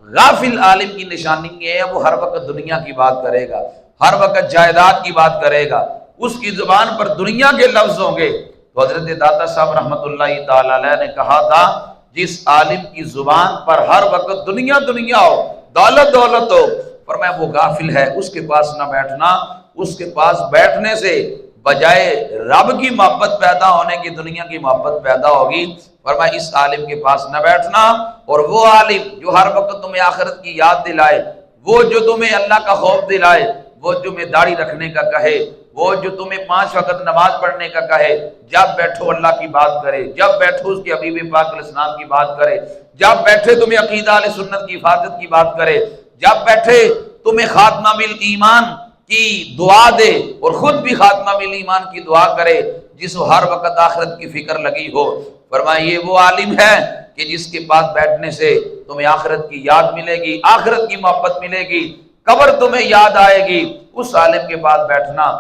غافل عالم کی نشانی یہ ہے وہ ہر وقت دنیا کی بات کرے گا، ہر وقت جائیداد کی بات کرے گا، اس کی زبان پر دنیا کے لفظ ہوں گے۔ تو حضرت داتا صاحب رحمۃ اللہ تعالی علیہ نے کہا تھا جس عالم کی زبان پر ہر وقت دنیا دنیا ہو، دولت دولت ہو، فرمایا وہ غافل ہے، اس کے پاس نہ بیٹھنا، اس کے پاس بیٹھنے سے بجائے رب کی محبت پیدا ہونے کی دنیا کی محبت پیدا ہوگی۔ فرمایا اس عالم کے پاس نہ بیٹھنا، اور وہ عالم جو ہر وقت تمہیں آخرت کی یاد دلائے، وہ جو تمہیں اللہ کا خوف دلائے، وہ جو تمہیں داڑھی رکھنے کا کہے، وہ جو تمہیں 5 وقت نماز پڑھنے کا کہے، جب بیٹھو اللہ کی بات کرے، جب بیٹھو اس کے حبیب پاک علیہ السلام کی بات کرے، جب بیٹھے تمہیں عقیدہ اہل سنت کی حفاظت کی بات کرے، جب بیٹھے تمہیں خاتمہ بالایمان کی دعا دے اور خود بھی خاتمہ بالایمان کی دعا کرے، جس کو ہر وقت آخرت کی فکر لگی ہو۔ فرمایا یہ وہ عالم ہے کہ جس کے پاس بیٹھنے سے تمہیں آخرت کی یاد ملے گی، آخرت کی محبت ملے گی، قبر تمہیں یاد آئے گی، اس عالم کے پاس بیٹھنا